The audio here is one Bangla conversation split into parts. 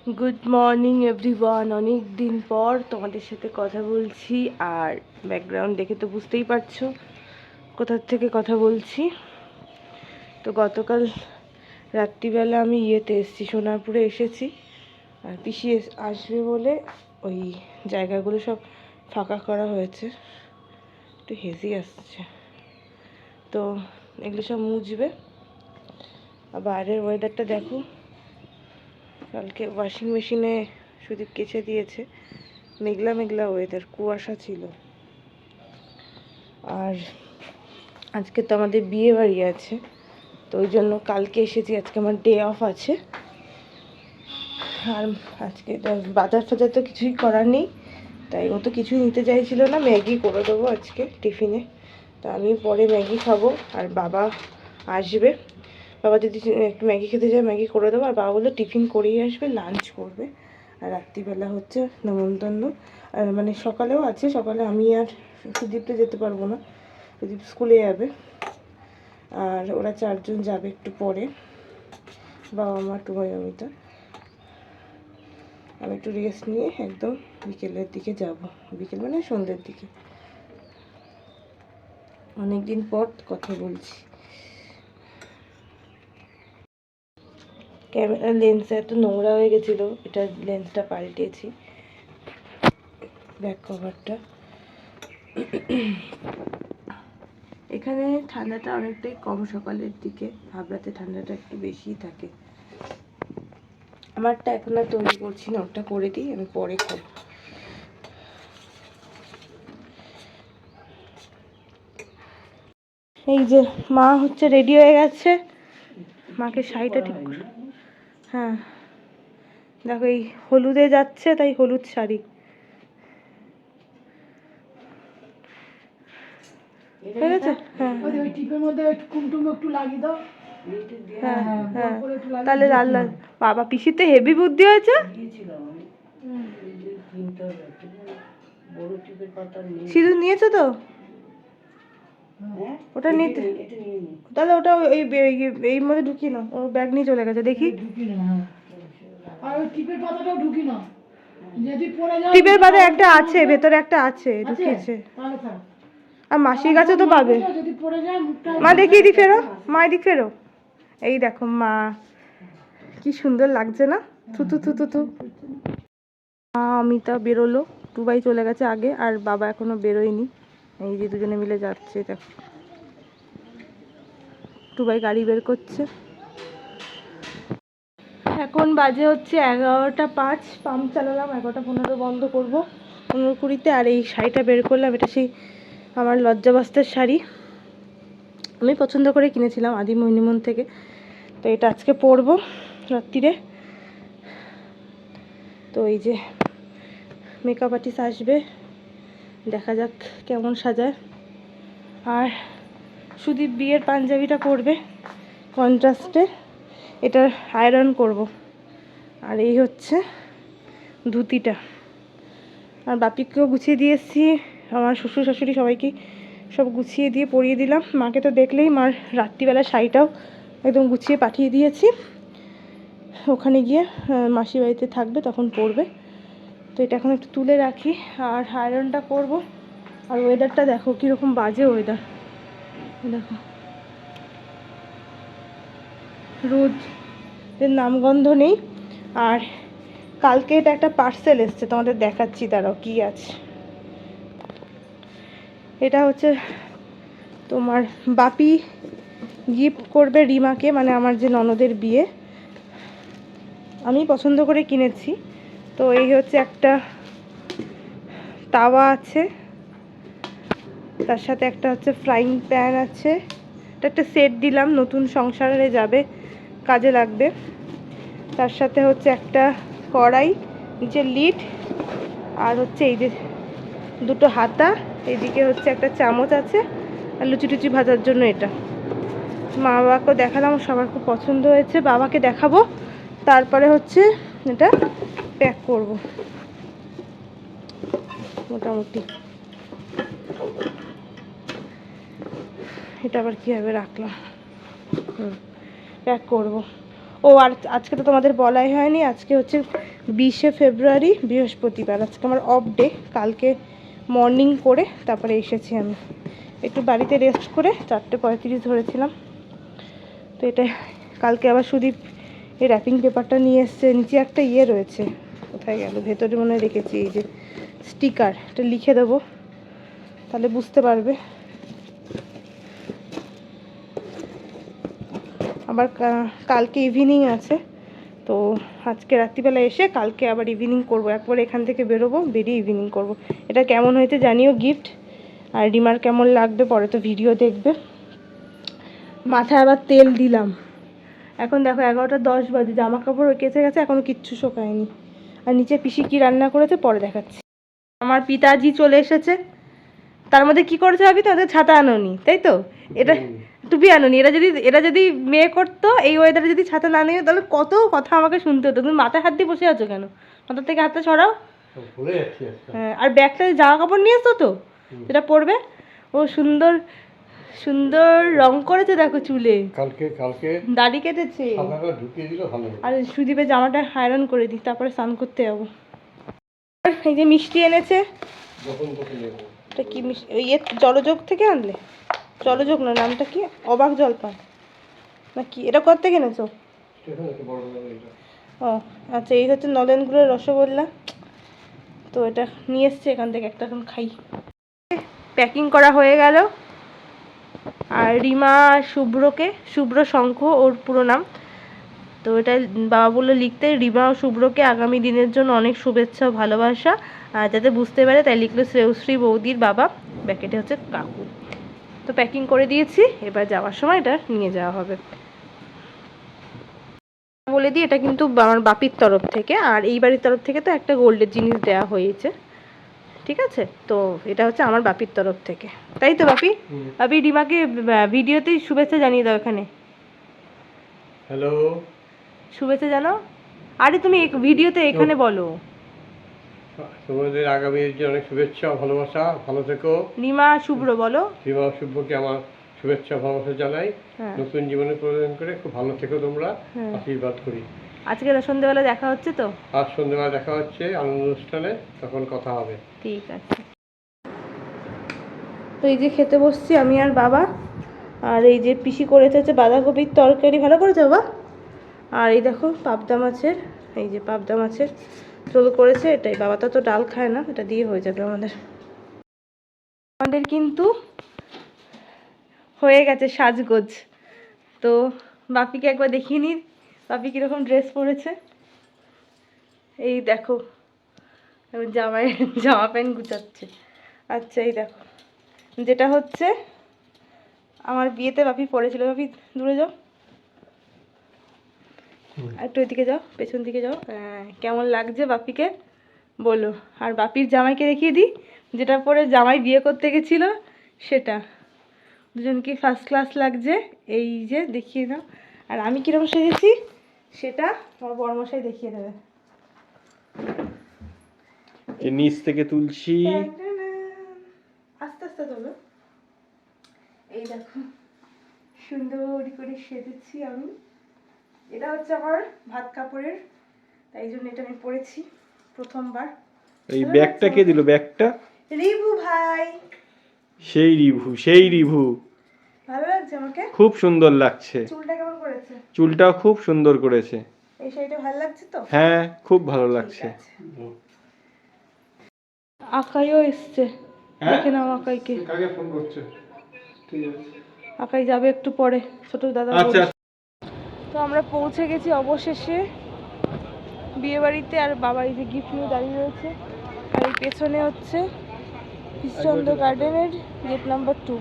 Good morning everyone. অনেক দিন পর তোমাদের সাথে কথা বলছি, আর ব্যাকগ্রাউন্ড দেখে তো বুঝতেই পারছো কোথা থেকে কথা বলছি। তো গতকাল রাত্রিবেলা আমি এসেছি, সোনারপুরে এসেছি, আর পিসি আসবে বলে ওই জায়গাগুলো সব ফাঁকা করা হয়েছে। একটু হেজি আসছে, তো এগুলো সব মুছবে। আর বাইরের ওয়েদারটা দেখো, কালকে ওয়াশিং মেশিনে সুদীপ কেচে দিয়েছে, মেঘলা মেঘলা ওয়েদার, কুয়াশা ছিল। আর আজকে তো আমাদের বিয়ে বাড়ি আছে, তো ওই জন্য কালকে এসেছি, আজকে আমার ডে অফ আছে। আর আজকে বাজার ফাজার তো কিছুই করার নেই, তাই ও তো কিছুই নিতে চাইছিল না, ম্যাগি করে দেবো আজকে টিফিনে। তা আমি পরে ম্যাগি খাবো, আর বাবা আসবে, বাবা যদি একটু ম্যাগি খেতে যায় ম্যাগি করে দেবো। আর বাবা বললো টিফিন করেই আসবে, লাঞ্চ করবে। আর রাত্রিবেলা হচ্ছে নেমন্তন্ন, আর মানে সকালেও আছে, সকালে আমি আর সুদীপটা যেতে পারবো না, সুদীপ স্কুলে যাবে। আর ওরা চারজন যাবে একটু পরে, বাবা মা টুমাই অমিতা। আমি একটু রেস্ট নিয়ে একদম বিকেলের দিকে যাব, বিকেল মানে সন্ধ্যের দিকে। অনেকদিন পর কথা বলছি। ক্যামেরার লেন্স এত নোংরা হয়ে গেছিলো, এটা লেন্সটা পাল্টেছি, ব্যাক কভারটা। এখানে ঠান্ডাটা অনেকটাই কম সকালের দিকে, হাবড়াতে ঠান্ডাটা একটু বেশিই থাকে। আমারটা এখন আর তৈরি করছি না, ওটা করে দিই, আমি পরে খাবো। এই যে মা হচ্ছে রেডি হয়ে গেছে, মাকে শাড়িটা ঠিক করে, হ্যাঁ দেখো এই হলুদে যাচ্ছে, তাই হলুদ শাড়ি। ঠিক আছে, হ্যাঁ হ্যাঁ হ্যাঁ, তাহলে লাল লাল। বাবা পিসিতে হেভি বুদ্ধি হয়েছে। সিঁদুর নিয়েছো তো? ওটা নিতে, তাহলে ওটা ওই এই মধ্যে ঢুকি না, ও ব্যাগ নিয়ে চলে গেছে, দেখি। টিপের পাতা একটা আছে, ভেতরে একটা আছে, ঢুকিয়েছে। আর মাসির কাছে তো পাবে। মা দেখি এদিক ফেরো, মা এদিক ফেরো। এই দেখো মা, কি সুন্দর লাগছে না? থুতু থুতু থু। মা অমিতা বেরোলো, দুবাই চলে গেছে আগে, আর বাবা এখনো বেরোয়নি। এই যে দুজনে মিলে যাচ্ছে, দেখো দুবাই গাড়ি বের করছে। এখন বাজে হচ্ছে 11:05, পাম্প চালালাম, 11:15 বন্ধ করবো 15:20-তে। আর এই শাড়িটা বের করলাম, এটা সেই আমার লজ্জাবস্তার শাড়ি, আমি পছন্দ করে কিনেছিলাম আদি মহিনিমন থেকে। তো এটা আজকে পরবো রাত্রিরে। তো এই যে মেকআপ আর্টিস্ট আসবে, দেখা যাক কেমন সাজায়। আর সুদীপ বিয়ের পাঞ্জাবিটা পরবে কন্ট্রাস্টে, এটা আয়রন করব। আর এই হচ্ছে ধুতিটা। আর বাপিকেও গুছিয়ে দিয়ে এসেছি, আমার শ্বশুর শাশুড়ি সবাইকে সব গুছিয়ে দিয়ে পরিয়ে দিলাম। মাকে তো দেখলেই, মার রাত্রিবেলা শাড়িটাও একদম গুছিয়ে পাঠিয়ে দিয়েছি, ওখানে গিয়ে মাসির বাড়িতে থাকবে তখন পরবে। তো এটা এখন একটু তুলে রাখি, আর আয়রনটা করব। আর ওয়েদারটা দেখো কীরকম বাজে ওয়েদার, দেখো রোদের নামগন্ধ নেই। আর কালকে এটা একটা পার্সেল এসছে, তোমাদের দেখাচ্ছি, দাঁড়াও কি আছে। এটা হচ্ছে তোমার বাপি গিফট করবে রিমাকে, মানে আমার যে ননদের বিয়ে, আমি পছন্দ করে কিনেছি। তো এই হচ্ছে একটা তাওয়া আছে, তার সাথে একটা হচ্ছে ফ্রাইং প্যান আছে, এটা একটা সেট দিলাম, নতুন সংসারে যাবে, কাজে লাগবে। তার সাথে হচ্ছে একটা কড়াই, নিচের লিড, আর হচ্ছে এই যে দুটো হাতা, এইদিকে হচ্ছে একটা চামচ আছে, আর লুচি টুচি ভাজার জন্য এটা। মা বাবাকেও দেখালাম, সবার খুব পছন্দ হয়েছে, বাবাকে দেখাবো, তারপরে হচ্ছে এটা প্যাক করব মোটামুটি। এটা আবার কীভাবে রাখলাম, প্যাক করব। ও আর আজকে তো তোমাদের বলাই হয়নি, আজকে হচ্ছে 20শে ফেব্রুয়ারি বৃহস্পতিবার, আজকে আমার অফ ডে। কালকে মর্নিং করে তারপরে এসেছি আমি, একটু বাড়িতে রেস্ট করে 4:35 ধরেছিলাম। তো এটা কালকে আবার সুদীপ এই র্যাপিং পেপারটা নিয়ে এসছে, নিচে একটা ইয়ে রয়েছে, কোথায় গেল, ভেতরে মনে হয় রেখেছি, এই যে স্টিকার, এটা লিখে দেবো তাহলে বুঝতে পারবে। আবার কালকে ইভিনিং আছে, তো আজকে রাত্রিবেলা এসে কালকে আবার ইভিনিং করব, একবার এখান থেকে বেরোবো, বেরিয়ে ইভিনিং করব। এটা কেমন হয়েছে জানিও গিফট, আর রিমার কেমন লাগবে পরে তো ভিডিও দেখবে। মাথায় আবার তেল দিলাম, এখন দেখো 11:10 বাজে, জামা কাপড় কেচে গেছে, এখনও কিচ্ছু শোকায়নি। আর নিচে পিসি কি রান্না করেছে পরে দেখাচ্ছি। আমার পিতাজি চলে এসেছে, তার মধ্যে কি করেছে ভাবি, তাদের ছাতা আনোনি তাই তো, এটা টুপি আনোনি। এরা যদি মেয়ে করতো এই ওয়েদারে, যদি ছাতা না নিয়ে, তাহলে কত কথা আমাকে শুনতে হতো। তুমি মাথায় হাত দিয়ে বসে আছো কেন, মাথা থেকে হাতটা ছড়াও। হ্যাঁ, আর ব্যাগটা জামা কাপড় নিয়ে এসো তো, যেটা পরবে। ও সুন্দর সুন্দর রং করেছে দেখো চুলে, কালকে দাড়ি কেটেছে। আর সুদীপের জামাটা আয়রন করে দিই, তারপরে স্নান করতে যাবো। এই যে মিষ্টি এনেছে, এটা কি মিষ্টি, ইয়ে জলযোগ থেকে আনলে, জলযোগ না, নামটা কি, অবাক জলপান না কি, এটা কোথা থেকে এনেছো? ও আচ্ছা, এই হচ্ছে নলেনগুলোর রসগোল্লা, তো এটা নিয়ে এসছে এখান থেকে, একটা এখন খাই। প্যাকিং করা হয়ে গেল। আর রিমা শুভ্রকে, শুভ্র শঙ্খ ওর পুরো নাম, তো এটা বাবা বললো লিখতে, রিমা ও শুভ্রকে আগামী দিনের জন্য অনেক শুভেচ্ছা ও ভালোবাসা, আর যাতে বুঝতে পারে তাই লিখলো শ্রেয়শ্রী বৌদির বাবা, ব্যাকেটে হচ্ছে কাকু। তো প্যাকিং করে দিয়েছি, এবার যাওয়ার সময় এটা নিয়ে যাওয়া হবে। বলে দিই এটা কিন্তু আমার বাপির তরফ থেকে, আর এই বাড়ির তরফ থেকে তো একটা গোল্ডের জিনিস দেওয়া হয়েছে, ঠিক আছে। তো এটা হচ্ছে আমার বাপির তরফ থেকে, তাই তো বাপি? বাপি রিমাকে ভিডিওতেই শুভেচ্ছা জানিয়ে দাও, এখানে হ্যালো শুভেচ্ছা জানাও। আরে তুমি ভিডিওতে এখানে বলো, তোমাদের আগামী অনেক শুভেচ্ছা ও ভালোবাসা, ভালো থেকো। রিমা শুভ্র বলো, রিমা শুভ্রকে আমার শুভেচ্ছা ভালোবাসা জানাই, নতুন জীবনে প্রয়োজন করে খুব ভালো থেকো তোমরা, আশীর্বাদ করি। আজকে সন্ধ্যেবেলা দেখা হচ্ছে তো? আজ সন্ধ্যেবেলা দেখা হচ্ছে আনন্দ অনুষ্ঠানে, তখন কথা হবে। ঠিক আছে। তো এই যে খেতে বসছি আমি আর বাবা, আর এই যে পিসি করেছে হচ্ছে বাঁধাকপির তরকারি, ভালো করেছে বাবা। আর এই দেখো পাবদা মাছের, এই যে পাবদা মাছের ঝোল করেছে, এটাই। বাবা তো ডাল খায় না, এটা দিয়ে হয়ে যাবে আমাদের কিন্তু হয়ে গেছে সাজগোজ। তো বাপিকে একবার দেখিয়ে নিই, বাপি কীরকম ড্রেস পরেছে। এই দেখো জামা প্যান্ট গুছাচ্ছে। আচ্ছা এই দেখো, যেটা হচ্ছে আমার বিয়েতে বাপি পরেছিল। বাপি দূরে যাও, একটু এদিকে যাও, পেছন দিকে যাও। কেমন লাগছে বাপিকে বলো। আর বাপির জামাইকে দেখিয়ে দিই, যেটা পরে জামাই বিয়ে করতে গেছিল সেটা। দুজনকে ফার্স্ট ক্লাস লাগছে, এই যে দেখিয়ে দাও। আর আমি কীরকম সেজেছি সেটা আমার বড়মশাই দেখিয়ে দেবে। নিচ থেকে তুলছি, আস্তে আস্তে তোলো। এই দেখো সুন্দর করে সেজেছি আমি। এটা হচ্ছে আমার ভাত কাপড়ের, তাই জন্য এটা আমি পরেছি প্রথমবার। এই ব্যাগটা কে দিল? ব্যাগটা রিভু ভাই। সেই রিভু ভালো লাগছে আমাকে, খুব সুন্দর লাগছে। চুলটা কেমন করেছে? চুলটাও খুব সুন্দর করেছে। এই শাড়িটা ভালো লাগছে তো? হ্যাঁ খুব ভালো লাগছে। আকাইও এসছে, দেখে নাও আকাইকে। কাকে ফোন করছে? ঠিক আছে, আকাই যাবে একটু পরে, ছোট দাদা। আচ্ছা। তো আমরা পৌঁছে গেছি অবশেষে বিয়ে বাড়িতে। আর বাবা এই যে গিফট নিয়ে দাঁড়িয়ে রয়েছে, আর এই পেছনে হচ্ছে কৃষ্ণচন্দ্র গার্ডেনের গেট নাম্বার 2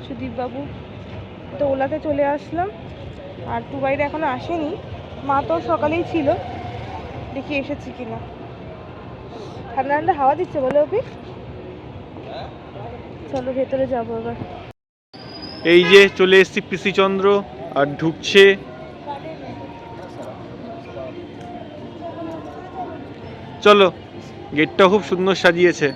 সুদীপ বাবু। তো ওলাতে চলে আসলাম, আর টু বাইরে এখনো আসেনি, মা তো সকালেই ছিল, দেখি এসেছি কিনা। ঠান্ডা ঠান্ডা হাওয়া দিচ্ছে বলে অপি, চলো ভেতরে যাবো এবার। এই যে চলে এসেছি পিসিচন্দ্র, আর ঢুকছে। চলো, গেটটা খুব সুন্দর সাজিয়েছে।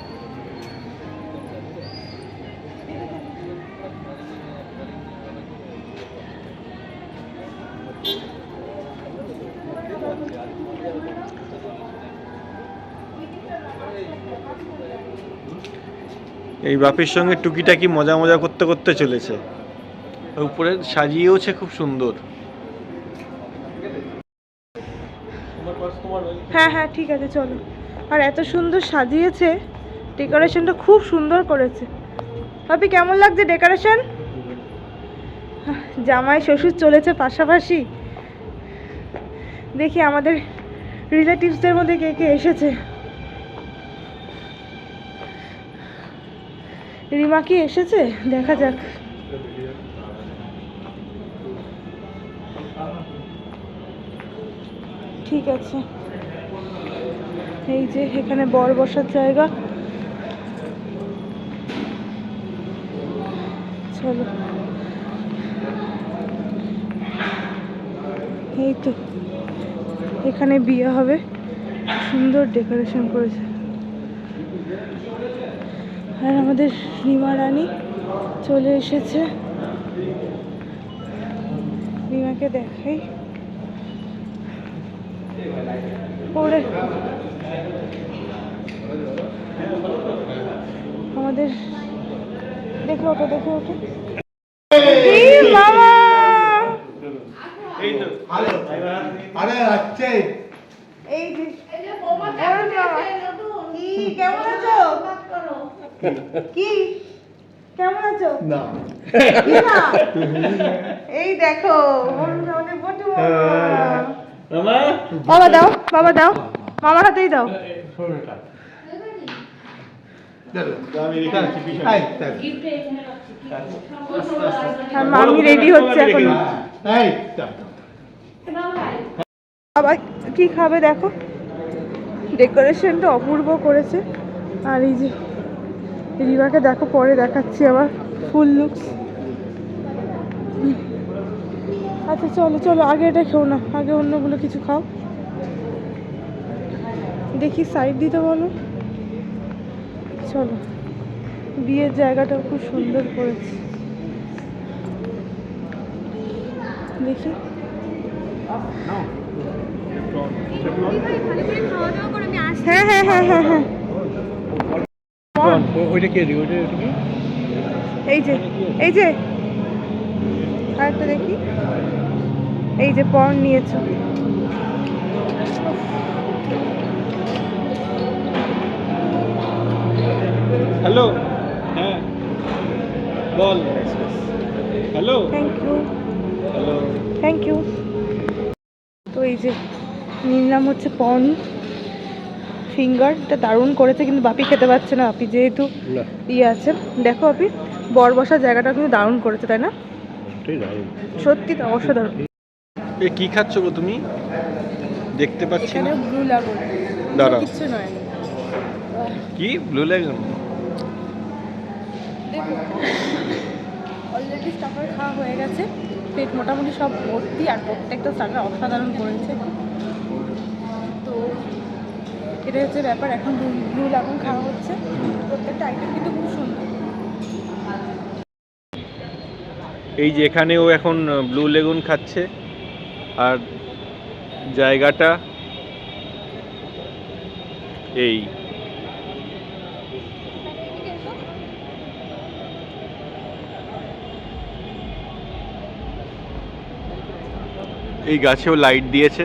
এই বাপির সঙ্গে টুকিটাকি মজা মজা করতে করতে চলেছে। উপরে সাজিয়েওছে খুব সুন্দর। হ্যাঁ হ্যাঁ ঠিক আছে চলো। আর এত সুন্দর সাজিয়েছে, ডেকোরেশনটা খুব সুন্দর করেছে। ভাবি কেমন লাগছে ডেকোরেশন? জামাই শ্বশুর চলেছে পাশাপাশি। দেখি আমাদের রিলেটিভসদের মধ্যে কে কে এসেছে। রিমা কি এসেছে? দেখা যাক। ঠিক আছে, এই যে এখানে বর বসার জায়গা। চলো, এই তো এখানে বিয়ে হবে। সুন্দর ডেকোরেশন করেছে। আর আমাদের রিমা রানী চলে এসেছে। রিমাকে দেখাই। ওরে আমাদের দেখে ওঠো, দেখে ওঠো। বাবা এই যে কি কেমন আছো? কি কেমন আছো? না এই দেখো আমাদের বটু মামা। বাবা দাও, বাবা দাও, মামার হাতেই দাও। আর মামি রেডি হচ্ছে এখন। বাবা কি খাবে দেখো, ডেকোরেশনটা অপূর্ব করেছে। আর এই যে রিবাকে দেখো, পরে দেখাচ্ছি আবার ফুল লুকস। আচ্ছা চলো চলো, আগে এটা খেও না, আগে অন্যগুলো কিছু খাও। দেখি সাইড দিতে বলো। চলো, বিয়ের জায়গাটা খুব সুন্দর করেছে। দেখি হ্যাঁ হ্যাঁ হ্যাঁ হ্যাঁ হ্যাঁ ওইটা কি ওইটা কি? এই যে এই যে আরেকটা দেখি, এই যে পর্ন নিয়েছো। হ্যালো, হ্যাঁ বল। Hello, thank you, hello. Thank you. তো এই যে নিলাম হচ্ছে পর্ন ফিঙ্গার। এটা দারুণ করেছে, কিন্তু বাপি খেতে পারছে না। বাপি যেহেতু ইয়ে আছে, দেখো বাপি বর বসার জায়গাটা কিন্তু দারুণ করেছে, তাই না? সত্যি তো অসাধারণ। এ কি খাচ্ছ গো তুমি? দেখতে পাচ্ছি এখানে না। ব্লু লাগুন, দাঁড়াও, কিচ্ছু নয়। কি ব্লু লাগুন? দেখো অলরেডি স্টাফার খাওয়া হয়ে গেছে, পেট মোটামুটি সব ভর্তি। আর প্রত্যেকটা স্টাফার অসাধারণ করেছে। তো এটা হচ্ছে ব্যাপার। এখন ব্লু লাগুন খাওয়া হচ্ছে। প্রত্যেকটা আইটেম কিন্তু খুব সুন্দর। এই যে এখানে ও এখন ব্লু লেগুন খাচ্ছে। আর জায়গাটা এই এই গাছেও লাইট দিয়েছে,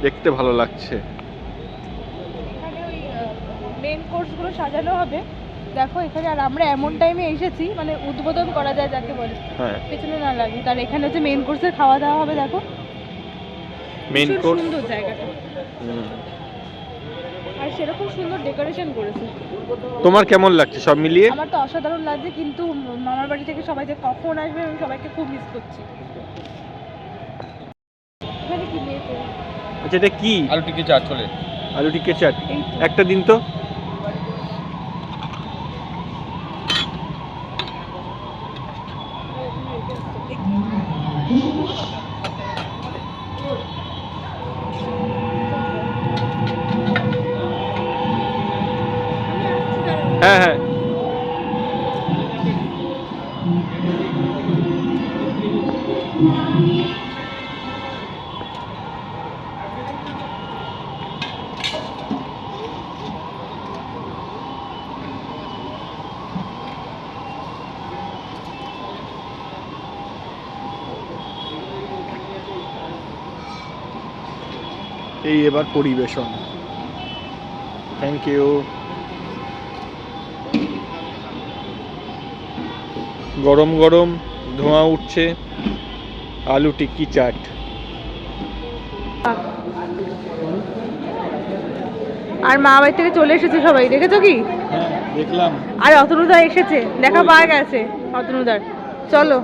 দেখতে ভালো লাগছে। এখানে ওই মেন কোর্সগুলো সাজানো হবে। দেখো এখানে, আর আমরা এমন টাইমে এসেছি মানে উদ্বোধন করা যায় যাকে বলে, হ্যাঁ, পেছনে না লাগে। তার এখানে হচ্ছে মেন কোর্সের খাওয়া দাওয়া হবে। দেখো মেন ভীষণ কোর্স। সুন্দর জায়গাটা, আর সেরকম সুন্দর ডেকোরেশন করেছে। তোমার কেমন লাগছে সব মিলিয়ে? আমার তো অসাধারণ লাগছে, কিন্তু মামার বাড়ি থেকে সবাই যে কখন আসবে আমি সবাইকে খুব মিস করছি। এখানে কি মেয়েতে আচ্ছা এটা কি? আলু টিকি চাট চলে। আলু টিক্কা চাট এই তো। একটা দিন তো। হ্যাঁ হ্যাঁ, এই এবার পরিবেশন। Thank you. গরম গরম ধোঁয়া উঠছে, আলু টিক্কি চাট। আর মা বাড়ি থেকে চলে এসেছে সবাই, দেখেছো কি? হ্যাঁ দেখলাম। আর অতনুদা এসেছে, দেখা পাওয়া গেছে অতনুদার। চলো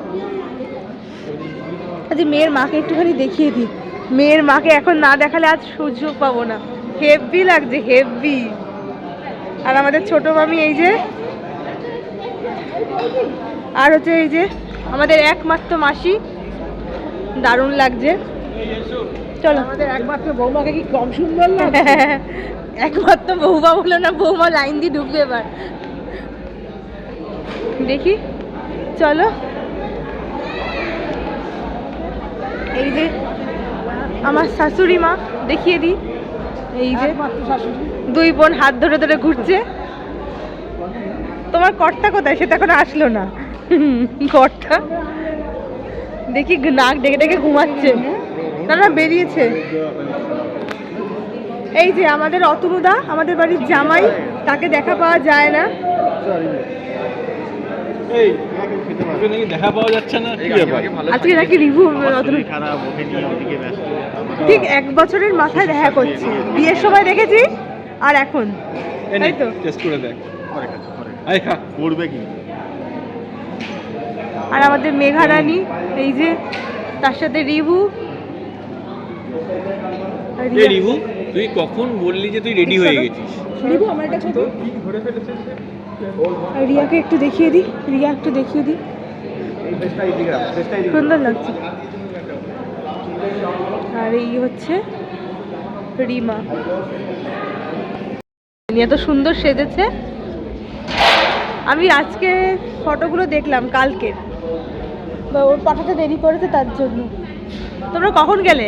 আজ মেয়ের মাকে একটুখানি দেখিয়ে দিই। মেয়ের মাকে এখন না দেখালে আজ সুযোগ পাবো না। হেভি লাগছে, হেভি। আর আমাদের ছোট মামি এই যে, আর হচ্ছে এই যে আমাদের একমাত্র মাসি, দারুণ লাগছে। চলো, আমাদের একমাত্র বৌমাকে কি কম সুন্দর লাগে? একমাত্র বৌমা বলো না, বৌমা লাইন দিয়ে ঢুকবে এবার। দেখি, চলো। এই যে আমার শাশুড়ি মা, দেখিয়ে দিই। এই যে একমাত্র শাশুড়ি। দুই বোন হাত ধরে ধরে ঘুরছে। তোমার কর্তা কোথায়? সেটা এখন আসলো না। কর্তা দেখি নাক ডেকে ডেকে ঘুমাচ্ছে। না না, বেরিয়েছে। এই যে আমাদের অতনুদা, আমাদের বাড়ির জামাই, তাকে দেখা পাওয়া যায় না। এই তোকে নাকি দেখা পাওয়া যাচ্ছে না, কি ব্যাপার? আজকে নাকি রিভিউ অতনু খারাপ, ওকে নিয়ে ওদিকে ব্যস্ত। ঠিক 1 বছরের মাথায় দেখা করছি। বিয়ের সময় দেখেছি আর এখন, তাই তো? টেস্ট করে দেখ। আয় খা, করবে কি? আর আমাদের মেঘা রানী, এই যে তার সাথে রিভু। এই রিভু, তুই কখন বললি যে তুই রেডি হয়ে গেছিস? রিভু আমার একটা ছবি। আর রিয়াকে একটু দেখিয়ে দিই, রিয়া একটু দেখিয়ে দিই। সুন্দর লাগছে। আর এই হচ্ছে রিমা, এত সুন্দর সেজেছে। আমি আজকে ফটোগুলো দেখলাম, কালকে ওর পাঠাতে দেরি করেছে তার জন্য। তোমরা কখন গেলে?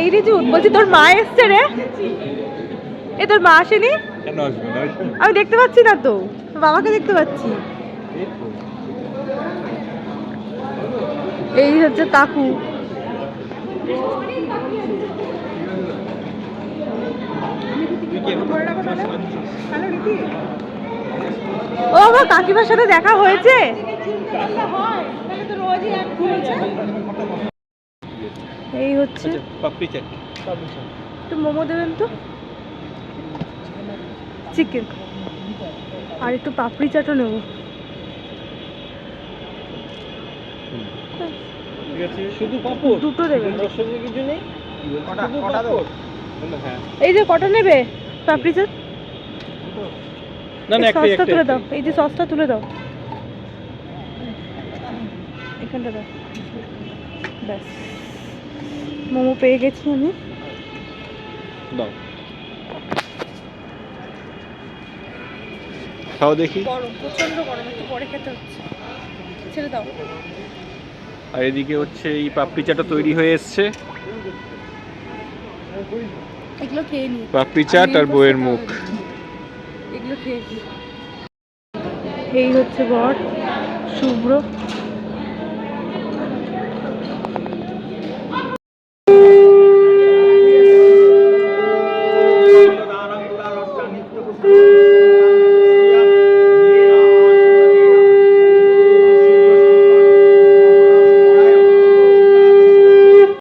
এই রে জুন, বলছি তোর মা এসছে রে। এ তোর মা আসেনি? কেন আসবে না? আমি দেখতে পাচ্ছি না তো, বাবাকে দেখতে পাচ্ছি। এই হচ্ছে কাকু। ও আমার কাকিমার সাথে দেখা হয়েছে। এই হচ্ছে পাপড়ি চাট। একটু মোমো দেবেন তো, চিকেন, আর একটু পাপড়ি চাটও নেবো। ঠিক আছে, শুধু পাপড় দুটো দেবেন। ওর সঙ্গে কিছু নেই? শুধু পাপড়? হ্যাঁ। এই যে কটা নেবে পাপড়ি চাট? না না, একটা সসটা তুলে দাও, একটা। এই যে সসটা তুলে দাও, এখানটা দাও। ব্যাস, মোমো পেয়ে গেছি আমি। দাও, খাও দেখি। গরম, প্রচন্ড গরম, একটু পরে খেতে হচ্ছে। ছেড়ে দাও। আর এদিকে হচ্ছে এই পাপড়ি চাটটা তৈরি হয়ে এসছে। এগুলো খেয়ে নি, পাপড়ি চাট আর বইয়ের মুখ। এগুলো খেয়ে নি। এই হচ্ছে বর শুভ্র।